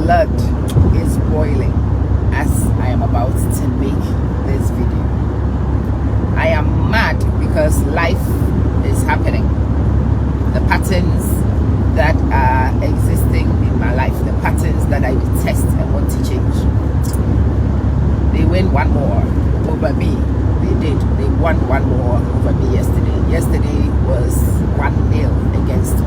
blood is boiling as I am about to make this video. I am mad because life is happening. The patterns that are existing in my life, the patterns that I detest and want to change, they win one more over me. They did. They won one more over me yesterday. Yesterday was 1-0 against me.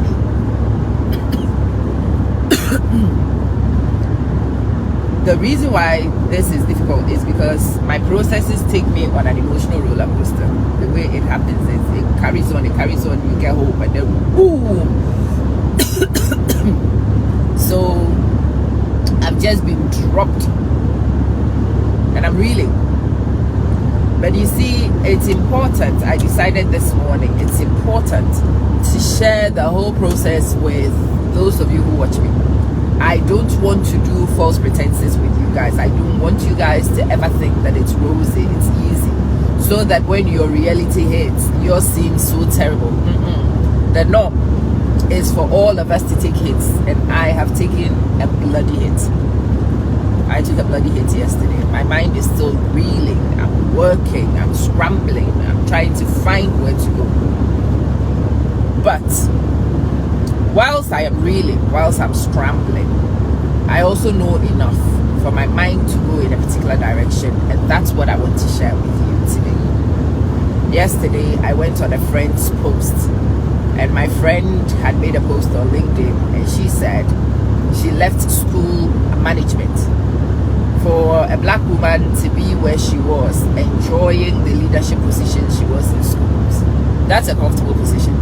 The reason why this is difficult is because my processes take me on an emotional roller coaster. The way it happens is it carries on, you get hope, and then boom. So I've just been dropped and I'm reeling. But you see, it's important. I decided this morning it's important to share the whole process with those of you who watch me. I don't want to do false pretenses with you guys. I don't want you guys to ever think that it's rosy, it's easy, so that when your reality hits, yours seems so terrible. The norm is for all of us to take hits, and I have taken a bloody hit. I took a bloody hit yesterday. My mind is still reeling. I'm working, I'm scrambling, I'm trying to find where to go. But whilst I am reeling, whilst I'm scrambling, I also know enough for my mind to go in a particular direction, and that's what I want to share with you today. Yesterday, I went on a friend's post, and my friend had made a post on LinkedIn, and she said she left school management for a black woman to be where she was, enjoying the leadership position she was in schools. That's a comfortable position.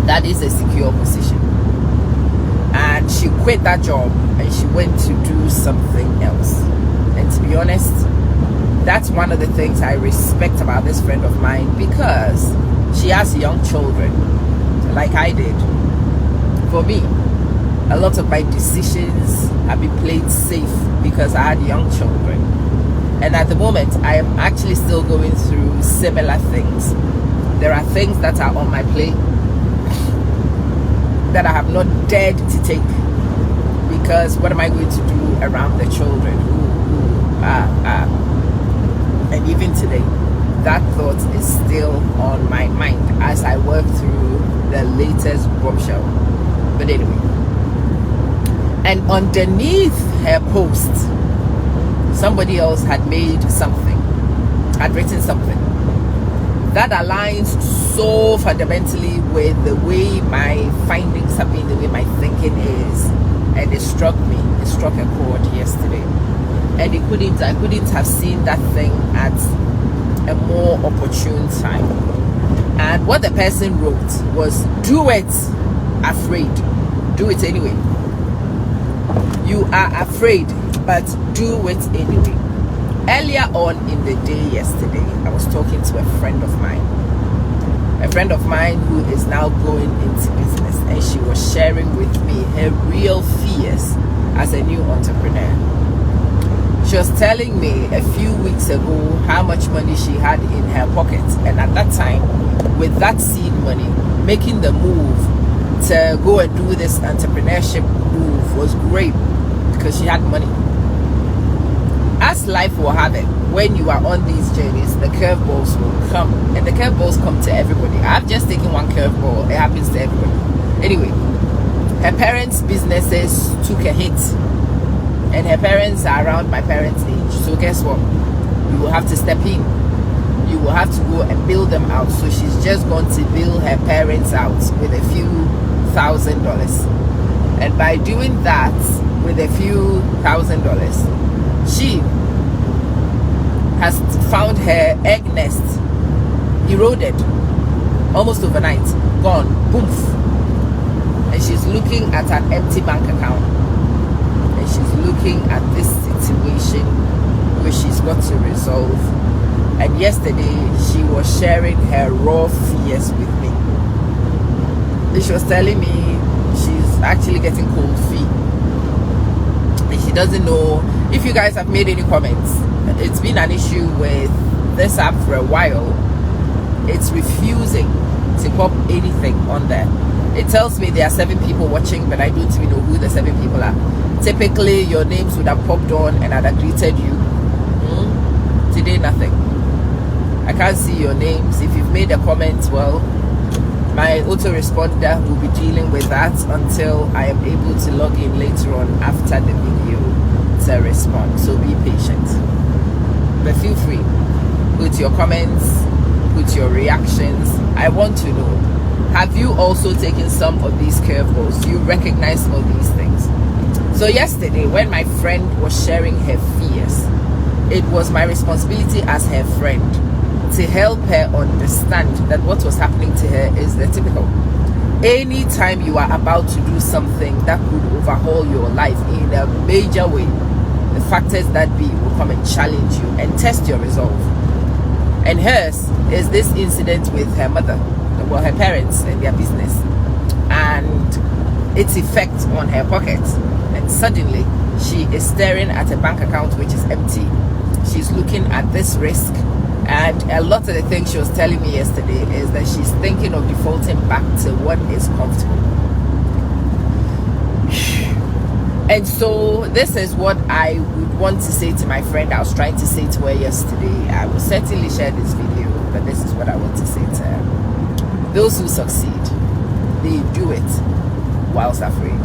That is a secure position. And she quit that job and she went to do something else. And to be honest, that's one of the things I respect about this friend of mine, because she has young children like I did. For me, a lot of my decisions have been played safe because I had young children. And at the moment, I am actually still going through similar things. There are things that are on my plate that I have not dared to take, because what am I going to do around the children? And even today, that thought is still on my mind as I work through the latest bombshell. But anyway, and underneath her post, somebody else had made something, had written something that aligns so fundamentally with the way my findings have been, the way my thinking is, and it struck me. It struck a chord yesterday, and I couldn't have seen that thing at a more opportune time. And what the person wrote was, "Do it, afraid. Do it anyway. You are afraid, but do it anyway." Earlier on in the day yesterday, I was talking to a friend of mine who is now going into business, and she was sharing with me her real fears as a new entrepreneur. She was telling me a few weeks ago how much money she had in her pocket, and at that time, with that seed money, making the move to go and do this entrepreneurship move was great because she had money. As life will have it, when you are on these journeys, the curveballs will come, and the curveballs come to everybody. I've just taken one curveball. It happens to everybody. Anyway, her parents' businesses took a hit, and her parents are around my parents' age. So guess what? You will have to step in. You will have to go and build them out. So she's just going to bill her parents out with a few $1,000. And by doing that with a few $1,000, she has found her egg nest eroded almost overnight, gone, poof. And she's looking at an empty bank account, and she's looking at this situation which she's got to resolve. And yesterday she was sharing her raw fears with me. She was telling me she's actually getting cold feet, and she doesn't know if you guys have made any comments. It's been an issue with this app for a while. It's refusing to pop anything on there. It tells me there are 7 people watching, but I don't even know who the 7 people are. Typically, your names would have popped on and I'd have greeted you. Today, nothing. I can't see your names. If you've made a comment, well, my autoresponder will be dealing with that until I am able to log in later on after the video to respond. So be patient. But feel free. Put your comments, put your reactions. I want to know, have you also taken some of these curveballs? Do you recognize some of these things? So yesterday, when my friend was sharing her fears, it was my responsibility as her friend to help her understand that what was happening to her is the typical. Anytime you are about to do something that could overhaul your life in a major way, the factors that be will come and challenge you and test your resolve. And hers is this incident with her mother, well, her parents and their business, and its effect on her pocket. And suddenly she is staring at a bank account which is empty. She's looking at this risk, and a lot of the things she was telling me yesterday is that she's thinking of defaulting back to what is comfortable. And so this is what I would want to say to my friend. I was trying to say to her yesterday. I will certainly share this video, but this is what I want to say to her. Those who succeed, they do it whilst afraid.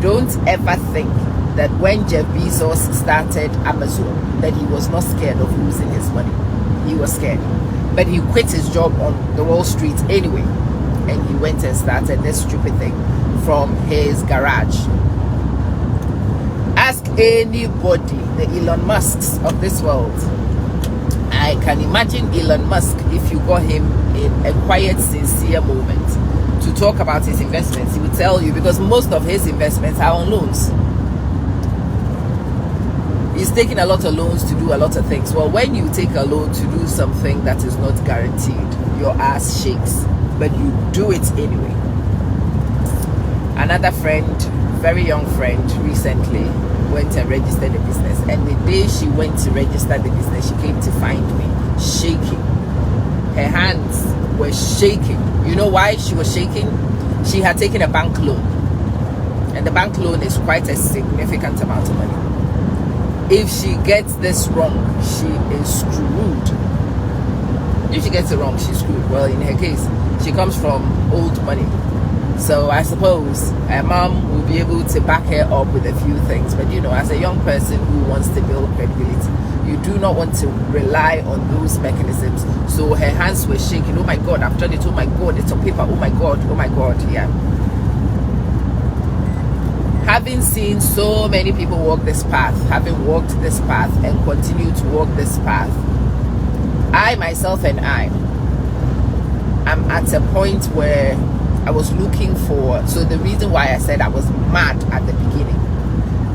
Don't ever think that when Jeff Bezos started Amazon, that he was not scared of losing his money. He was scared. But he quit his job on the Wall Street anyway, and he went and started this stupid thing from his garage. Ask anybody, the Elon Musks of this world. I can imagine Elon Musk, if you got him in a quiet, sincere moment to talk about his investments, he would tell you, because most of his investments are on loans. He's taking a lot of loans to do a lot of things. Well, when you take a loan to do something that is not guaranteed, your ass shakes, but you do it anyway. Another friend, very young friend, recently went and registered a business, and the day she went to register the business, she came to find me shaking. Her hands were shaking. You know why she was shaking? She had taken a bank loan, and the bank loan is quite a significant amount of money. If she gets this wrong, she is screwed. If she gets it wrong, she's screwed. Well, in her case, she comes from old money. So I suppose her mom will be able to back her up with a few things. But you know, as a young person who wants to build credibility, you do not want to rely on those mechanisms. So her hands were shaking. Oh my God, I've done it. Oh my God, it's on paper. Oh my God, yeah. Having seen so many people walk this path, having walked this path and continue to walk this path, I myself and I am at a point where I was looking for, so the reason why I said I was mad at the beginning,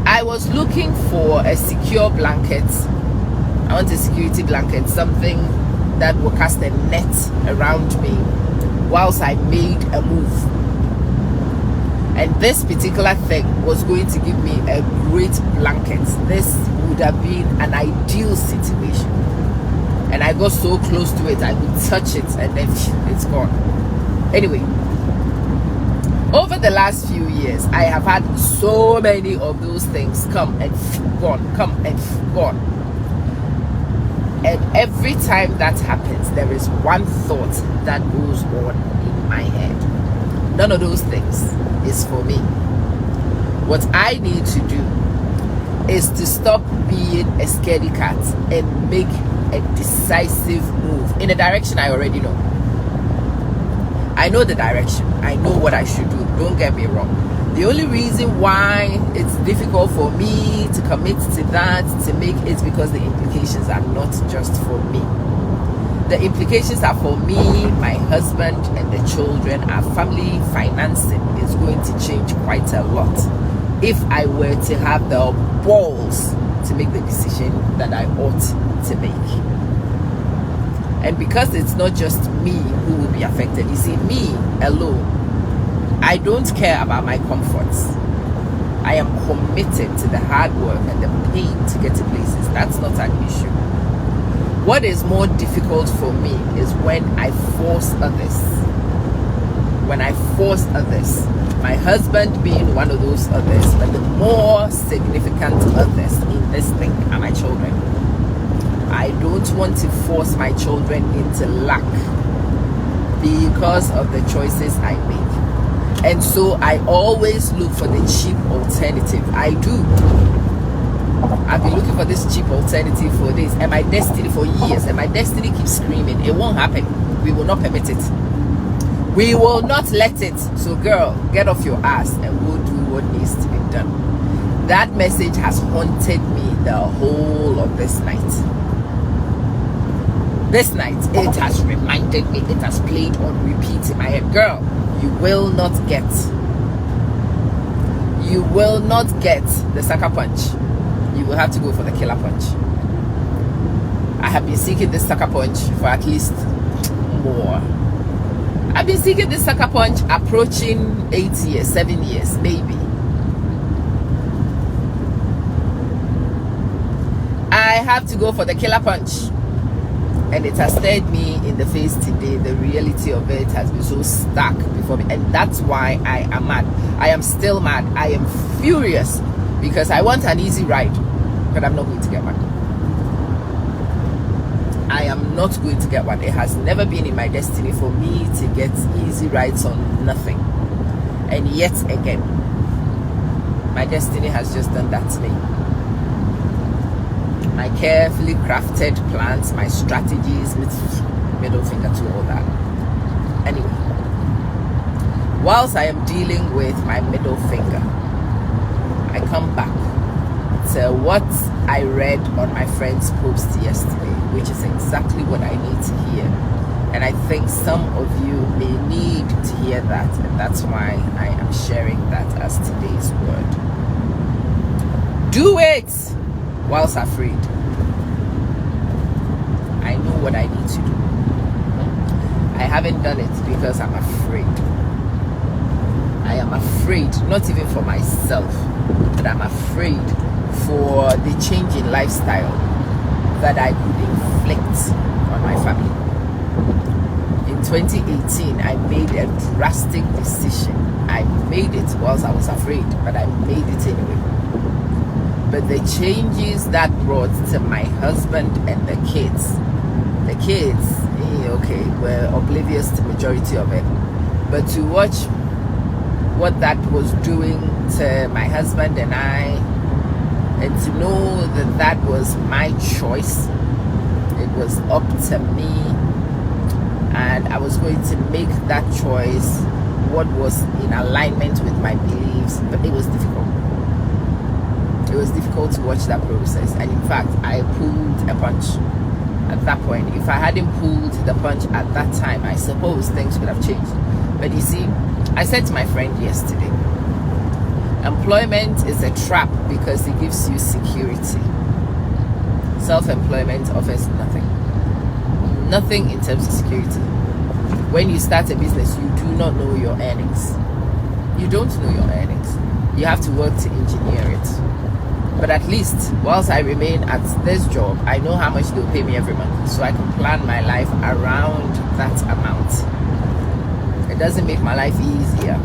I was looking for a secure blanket. I want a security blanket, something that will cast a net around me whilst I made a move. And this particular thing was going to give me a great blanket. This would have been an ideal situation. And I got so close to it, I could touch it, and then it's gone. Anyway, over the last few years, I have had so many of those things come and gone, come and gone. And every time that happens, there is one thought that goes on in my head. None of those things is for me. What I need to do is to stop being a scaredy cat and make a decisive move in a direction I already know. I know the direction. I know what I should do. Don't get me wrong. The only reason why it's difficult for me to commit to that, to make it, because the implications are not just for me. The implications are for me, my husband, and the children. Our family financing is going to change quite a lot if I were to have the balls to make the decision that I ought to make. And because it's not just me who will be affected, you see, me alone, I don't care about my comforts. I am committed to the hard work and the pain to get to places. That's not an issue. What is more difficult for me is when I force others. when I force others, my husband being one of those others, but the more significant others in this thing are my children. I don't want to force my children into lack because of the choices I make. And so I always look for the cheap alternative. I do. I've been looking for this cheap alternative for days, and my destiny for years, and my destiny keeps screaming, it won't happen. We will not permit it. We will not let it. So girl, get off your ass and go do what needs to be done. That message has haunted me the whole of this night. This night, it has reminded me, it has played on repeat in my head. Girl, you will not get the sucker punch. You will have to go for the killer punch. I have been seeking this sucker punch for at least more. I've been seeking this sucker punch approaching 8 years, 7 years, maybe. I have to go for the killer punch. And it has stared me in the face today. The reality of it has been so stark before me. And that's why I am mad. I am still mad. I am furious because I want an easy ride, but I'm not going to get one. I am not going to get one. It has never been in my destiny for me to get easy rides on nothing. And yet again, my destiny has just done that to me. My carefully crafted plans, my strategies, with middle finger to all that. Anyway, whilst I am dealing with my middle finger, I come back to what I read on my friend's post yesterday, which is exactly what I need to hear. And I think some of you may need to hear that, and that's why I am sharing that as today's word. Do it whilst afraid. I know what I need to do. I haven't done it because I'm afraid. I am afraid, not even for myself, but I'm afraid for the change in lifestyle that I could inflict on my family. In 2018, I made a drastic decision. I made it whilst I was afraid, but I made it anyway. But the changes that brought to my husband and the kids, okay, were oblivious to the majority of it. But to watch what that was doing to my husband and I, and to know that that was my choice, it was up to me, and I was going to make that choice what was in alignment with my beliefs, but it was difficult. It was difficult to watch that process, and in fact, I pulled a punch at that point. If I hadn't pulled the punch at that time, I suppose things would have changed. But you see, I said to my friend yesterday, employment is a trap because it gives you security. Self-employment offers nothing in terms of security. When you start a business, you do not know your earnings. You don't know your earnings. You have to work to engineer it. But at least, whilst I remain at this job, I know how much they'll pay me every month, so I can plan my life around that amount. It doesn't make my life easier,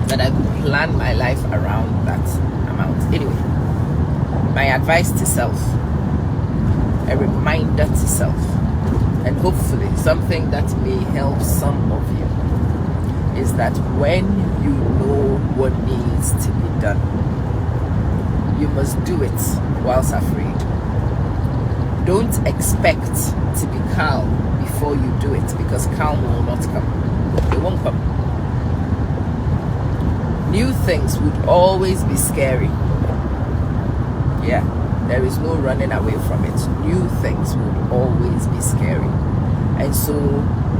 but I can plan my life around that amount. Anyway, my advice to self, a reminder to self, and hopefully something that may help some of you, is that when you know what needs to be done, you must do it whilst afraid. Don't expect to be calm before you do it, because calm will not come. It won't come. New things would always be scary. Yeah, there is no running away from it. New things would always be scary. And so,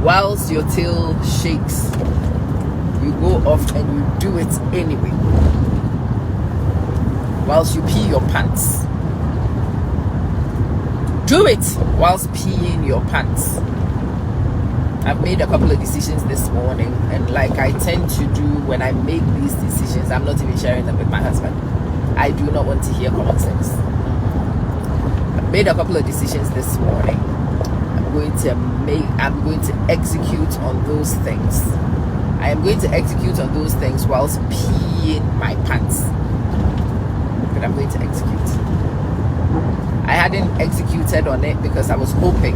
whilst your tail shakes, you go off and you do it anyway. Whilst you pee your pants, do it whilst peeing your pants. I've made a couple of decisions this morning, and like I tend to do when I make these decisions, I'm not even sharing them with my husband. I do not want to hear common sense. I've made a couple of decisions this morning. I'm going to execute on those things. I am going to execute on those things whilst peeing my pants. But I'm going to execute. I hadn't executed on it because I was hoping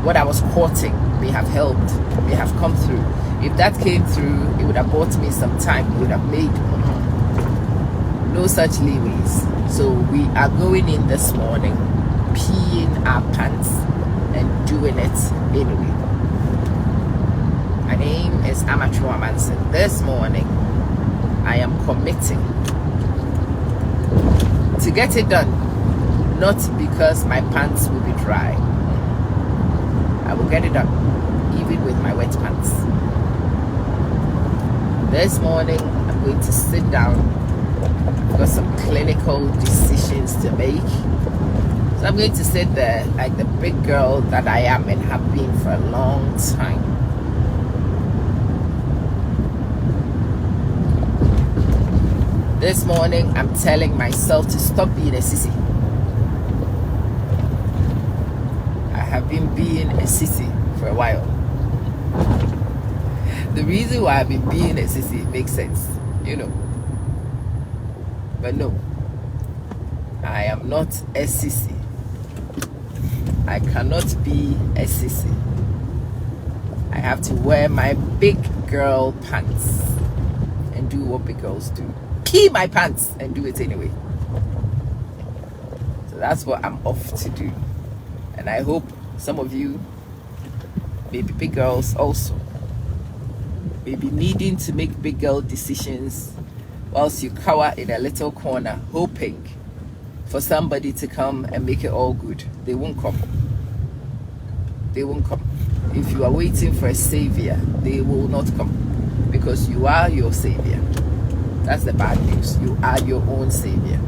what I was courting may have helped, may have come through. If that came through, it would have bought me some time. It would have made no such leeways. So we are going in this morning, peeing our pants and doing it anyway. My name is Amatrua Manson. This morning, I am committing to get it done, not because my pants will be dry. I will get it done, even with my wet pants. This morning, I'm going to sit down. I've got some clinical decisions to make. So I'm going to sit there like the big girl that I am and have been for a long time. This morning, I'm telling myself to stop being a sissy. I have been being a sissy for a while. The reason why I've been being a sissy makes sense, you know. But no, I am not a sissy. I cannot be a sissy. I have to wear my big girl pants and do what big girls do. Pee my pants and do it anyway. So that's what I'm off to do. And I hope some of you, maybe big girls also, may be needing to make big girl decisions whilst you cower in a little corner hoping for somebody to come and make it all good. They won't come. They won't come. If you are waiting for a savior, they will not come, because you are your savior. That's the bad news. You are your own savior.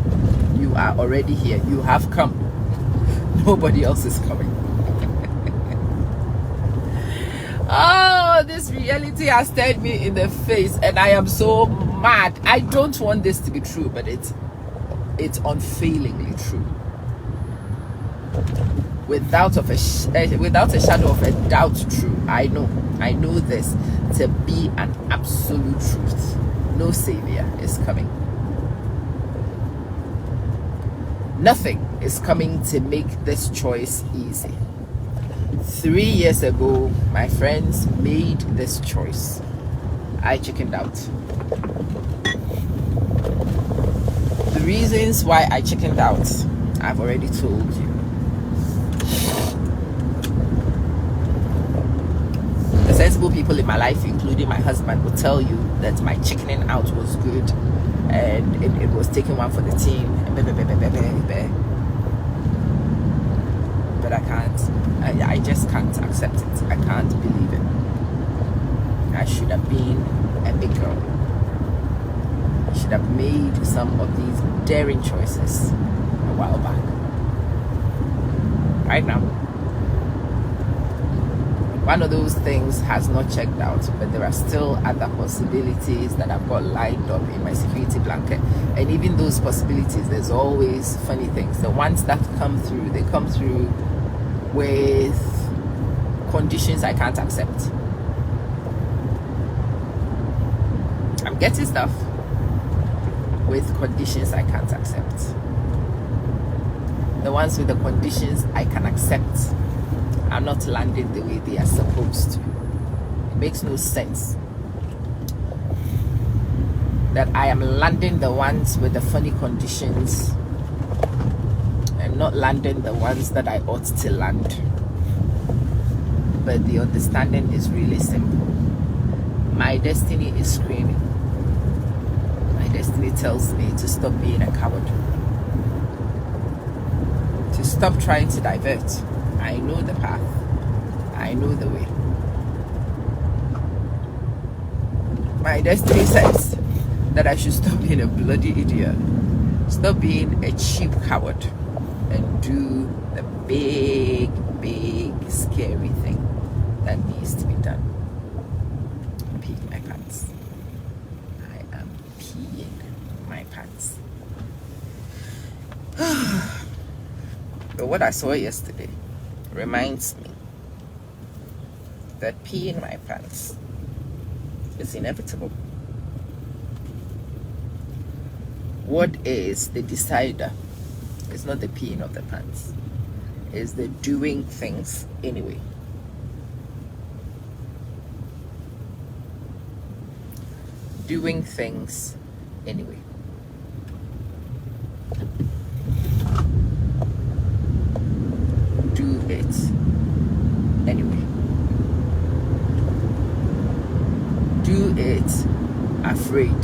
You are already here. You have come. Nobody else is coming. Oh, this reality has stared me in the face, and I am so mad. I don't want this to be true, but it's unfailingly true. Without a shadow of a doubt, true. I know this to be an absolute truth. No savior is coming. Nothing is coming to make this choice easy. 3 years ago, my friends made this choice. I chickened out. The reasons why I chickened out, I've already told you. The sensible people in my life, including my husband, will tell you that my chickening out was good and it was taking one for the team. But I can't. I just can't accept it. I can't believe it. I should have been a big girl. I should have made some of these daring choices a while back. Right now, one of those things has not checked out, but there are still other possibilities that I've got lined up in my security blanket. And even those possibilities, there's always funny things. The ones that come through, they come through with conditions I can't accept. I'm getting stuff with conditions I can't accept. The ones with the conditions I can accept are not landing the way they are supposed to. It makes no sense that I am landing the ones with the funny conditions and not landing the ones that I ought to land. But the understanding is really simple. My destiny is screaming. My destiny tells me to stop being a coward, to stop trying to divert. I know the path. I know the way. My destiny says that I should stop being a bloody idiot, stop being a cheap coward, and do the big, scary thing that needs to be done. I'm peeing my pants. I am peeing my pants. But what I saw yesterday reminds me that peeing my pants It's inevitable. What is the decider? It's not the peeing of the pants. It's the doing things anyway. Doing things anyway. Do it anyway. Do it afraid.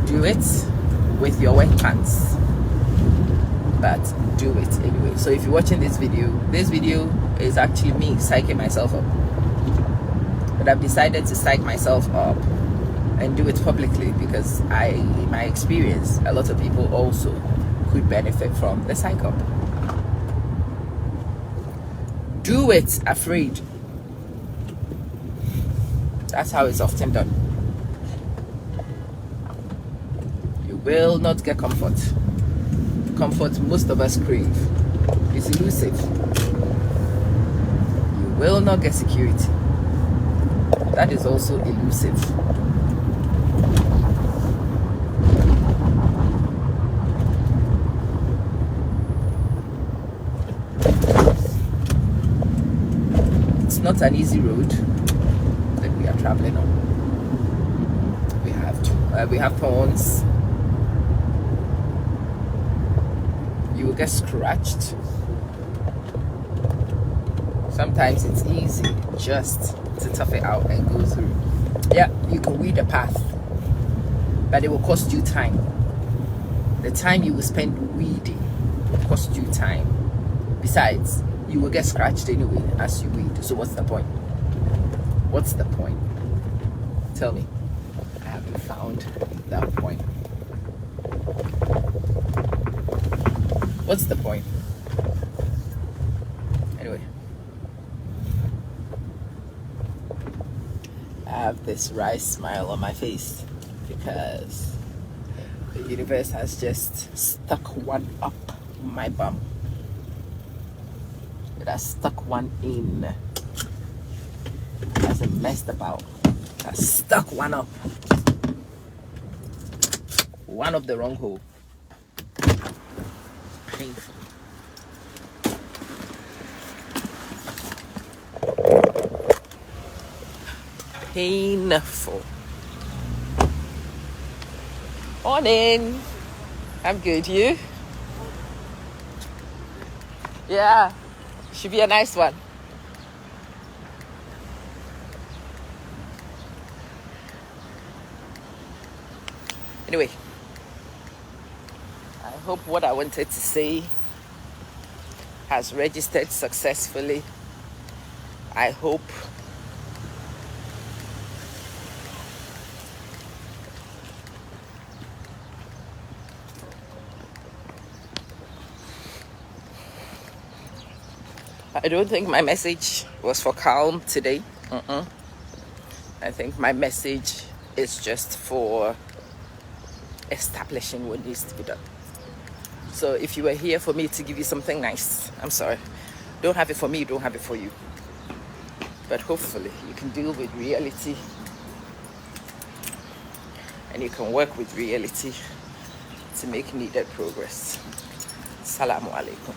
Do it with your wet pants, but do it anyway. So if you're watching this video is actually me psyching myself up, but I've decided to psych myself up and do it publicly because in my experience, a lot of people also could benefit from the psych up. Do it afraid. That's how it's often done. You will not get comfort. Comfort most of us crave is elusive. You will not get security. That is also elusive. It's not an easy road that we are traveling on. We have thorns. You will get scratched. Sometimes it's easy just to tough it out and go through. Yeah, you can weed a path, but it will cost you time. The time you will spend weeding will cost you time. Besides, you will get scratched anyway as you weed. So what's the point? What's the point? Tell me. I haven't found that point. What's the point? Anyway, I have this wry smile on my face because the universe has just stuck one up my bum. It has stuck one in. It hasn't messed about. It has stuck one up. One of the wrong hole. Painful. Painful. Morning. I'm good. You? Yeah. Should be a nice one. Anyway, I hope what I wanted to say has registered successfully. I hope I don't think my message was for calm today. I think my message is just for establishing what needs to be done. So if you were here for me to give you something nice, I'm sorry. Don't have it for me, don't have it for you. But hopefully you can deal with reality and you can work with reality to make needed progress. Assalamu alaikum.